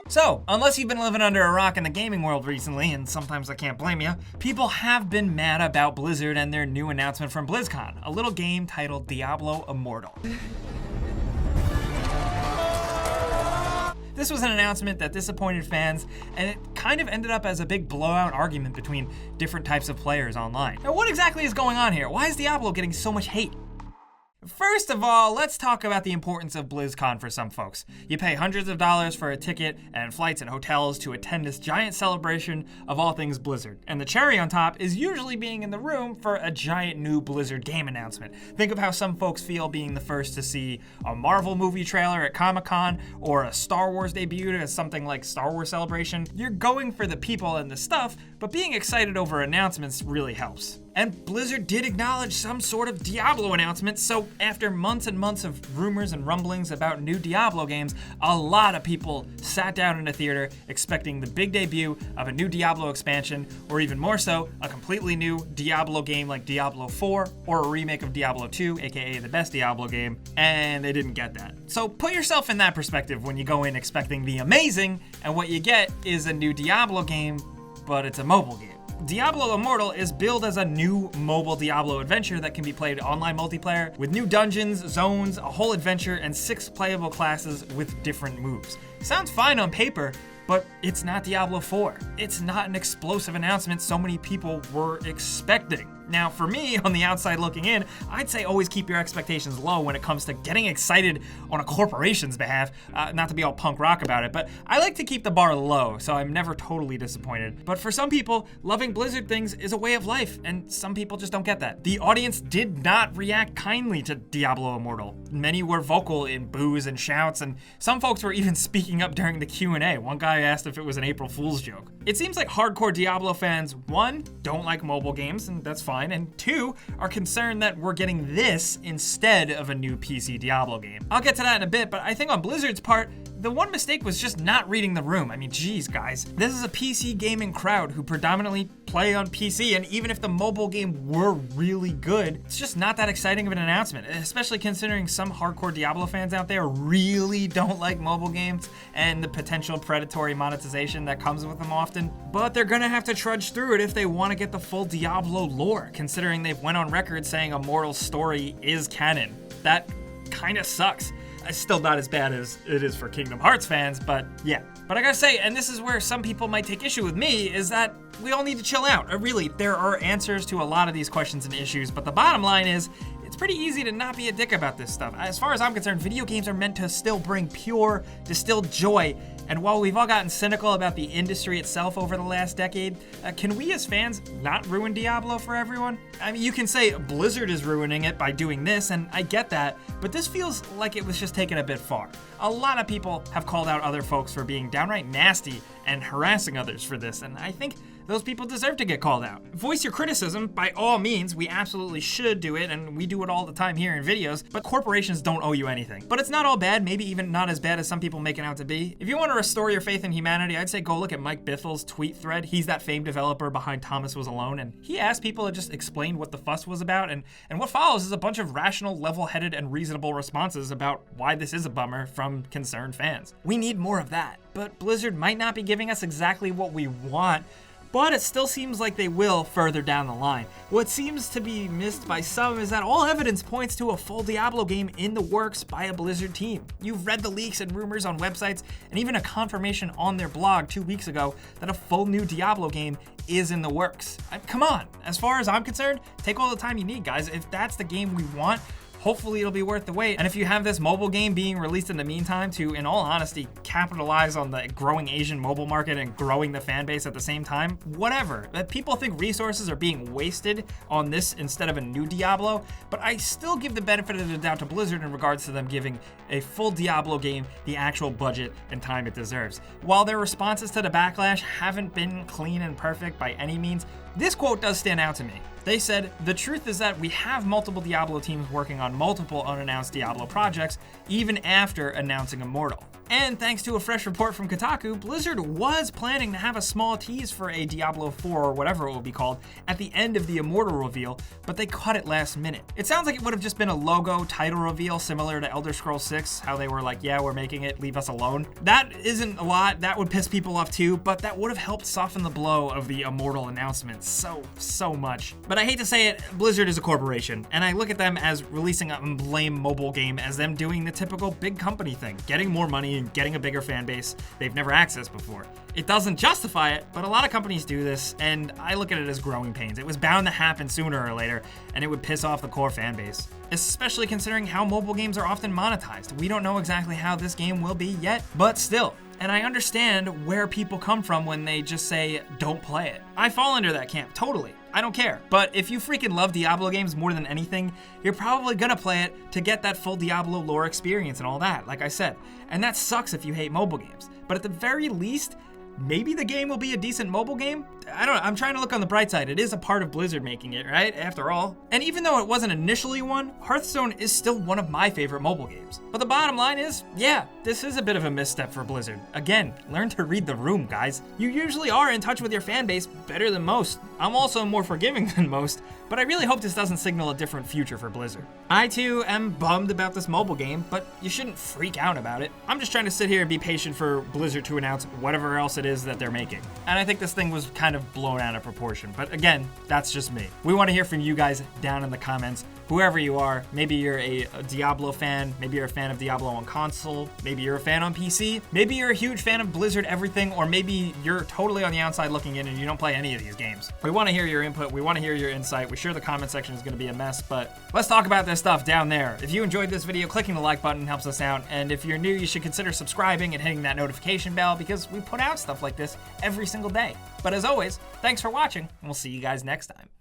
So, unless you've been living under a rock in the gaming world recently, and sometimes I can't blame you, people have been mad about Blizzard and their new announcement from Blizzcon, a little game titled Diablo Immortal. This was an announcement that disappointed fans, and it kind of ended up as a big blowout argument between different types of players online. Now, what exactly is going on here? Why is Diablo getting so much hate? First of all, let's talk about the importance of BlizzCon for some folks. You pay hundreds of dollars for a ticket and flights and hotels to attend this giant celebration of all things Blizzard. And the cherry on top is usually being in the room for a giant new Blizzard game announcement. Think of how some folks feel being the first to see a Marvel movie trailer at Comic-Con or a Star Wars debut as something like Star Wars Celebration. You're going for the people and the stuff, but being excited over announcements really helps. And Blizzard did acknowledge some sort of Diablo announcement, so after months and months of rumors and rumblings about new Diablo games, a lot of people sat down in a theater expecting the big debut of a new Diablo expansion, or even more so, a completely new Diablo game like Diablo 4, or a remake of Diablo 2, aka the best Diablo game, and they didn't get that. So put yourself in that perspective when you go in expecting the amazing, and what you get is a new Diablo game, but it's a mobile game. Diablo Immortal is billed as a new mobile Diablo adventure that can be played online multiplayer with new dungeons, zones, a whole adventure, and 6 playable classes with different moves. Sounds fine on paper, but it's not Diablo 4. It's not an explosive announcement so many people were expecting. Now, for me, on the outside looking in, I'd say always keep your expectations low when it comes to getting excited on a corporation's behalf. Not to be all punk rock about it, but I like to keep the bar low, so I'm never totally disappointed. But for some people, loving Blizzard things is a way of life, and some people just don't get that. The audience did not react kindly to Diablo Immortal. Many were vocal in boos and shouts, and some folks were even speaking up during the Q&A. One guy asked if it was an April Fool's joke. It seems like hardcore Diablo fans, 1, don't like mobile games, and that's fine, and 2, are concerned that we're getting this instead of a new PC Diablo game. I'll get to that in a bit, but I think on Blizzard's part, the one mistake was just not reading the room. I mean, geez, guys. This is a PC gaming crowd who predominantly play on PC, and even if the mobile game were really good, it's just not that exciting of an announcement, especially considering some hardcore Diablo fans out there really don't like mobile games and the potential predatory monetization that comes with them often. But they're gonna have to trudge through it if they want to get the full Diablo lore, considering they've went on record saying Immortal's story is canon. That kinda sucks. It's still not as bad as it is for Kingdom Hearts fans, but yeah. But I gotta say, and this is where some people might take issue with me, is that we all need to chill out. Really, there are answers to a lot of these questions and issues, but the bottom line is, it's pretty easy to not be a dick about this stuff. As far as I'm concerned, video games are meant to still bring pure, distilled joy. And while we've all gotten cynical about the industry itself over the last decade, can we as fans not ruin Diablo for everyone? I mean, you can say Blizzard is ruining it by doing this, and I get that, but this feels like it was just taken a bit far. A lot of people have called out other folks for being downright nasty and harassing others for this, and I think those people deserve to get called out. Voice your criticism, by all means. We absolutely should do it, and we do it all the time here in videos, but corporations don't owe you anything. But it's not all bad, maybe even not as bad as some people make it out to be. If you want to restore your faith in humanity, I'd say go look at Mike Bithel's tweet thread. He's that famed developer behind Thomas Was Alone, and he asked people to just explain what the fuss was about, and what follows is a bunch of rational, level-headed, and reasonable responses about why this is a bummer from concerned fans. We need more of that, but Blizzard might not be giving us exactly what we want, but it still seems like they will further down the line. What seems to be missed by some is that all evidence points to a full Diablo game in the works by a Blizzard team. You've read the leaks and rumors on websites, and even a confirmation on their blog 2 weeks ago that a full new Diablo game is in the works. Come on, as far as I'm concerned, take all the time you need, guys. If that's the game we want, hopefully it'll be worth the wait. And if you have this mobile game being released in the meantime to, in all honesty, capitalize on the growing Asian mobile market and growing the fan base at the same time, whatever. People think resources are being wasted on this instead of a new Diablo, but I still give the benefit of the doubt to Blizzard in regards to them giving a full Diablo game the actual budget and time it deserves. While their responses to the backlash haven't been clean and perfect by any means, this quote does stand out to me. They said, "The truth is that we have multiple Diablo teams working on multiple unannounced Diablo projects, even after announcing Immortal. And thanks to a fresh report from Kotaku, Blizzard was planning to have a small tease for a Diablo 4 or whatever it will be called at the end of the Immortal reveal, but they cut it last minute. It sounds like it would have just been a logo title reveal similar to Elder Scrolls 6, how they were like, yeah, we're making it, leave us alone. That isn't a lot, that would piss people off too, but that would have helped soften the blow of the Immortal announcement so much. But I hate to say it, Blizzard is a corporation, and I look at them as releasing a lame mobile game as them doing the typical big company thing, getting more money and getting a bigger fan base they've never accessed before. It doesn't justify it, but a lot of companies do this, and I look at it as growing pains. It was bound to happen sooner or later, and it would piss off the core fan base, especially considering how mobile games are often monetized. We don't know exactly how this game will be yet, but still. And I understand where people come from when they just say, don't play it. I fall under that camp, totally. I don't care. But if you freaking love Diablo games more than anything, you're probably gonna play it to get that full Diablo lore experience and all that, like I said. And that sucks if you hate mobile games. But at the very least, maybe the game will be a decent mobile game? I don't know, I'm trying to look on the bright side. It is a part of Blizzard making it, right? After all. And even though it wasn't initially one, Hearthstone is still one of my favorite mobile games. But the bottom line is, yeah, this is a bit of a misstep for Blizzard. Again, learn to read the room, guys. You usually are in touch with your fan base better than most. I'm also more forgiving than most, but I really hope this doesn't signal a different future for Blizzard. I too am bummed about this mobile game, but you shouldn't freak out about it. I'm just trying to sit here and be patient for Blizzard to announce whatever else it is that they're making. And I think this thing was kind of blown out of proportion, but again, that's just me. We want to hear from you guys down in the comments. Whoever you are, maybe you're a Diablo fan, maybe you're a fan of Diablo on console, maybe you're a fan on PC, maybe you're a huge fan of Blizzard everything, or maybe you're totally on the outside looking in and you don't play any of these games. We want to hear your input, we want to hear your insight. We're sure the comment section is going to be a mess, but let's talk about this stuff down there. If you enjoyed this video, clicking the like button helps us out, and if you're new, you should consider subscribing and hitting that notification bell because we put out stuff like this every single day. But as always, thanks for watching, and we'll see you guys next time.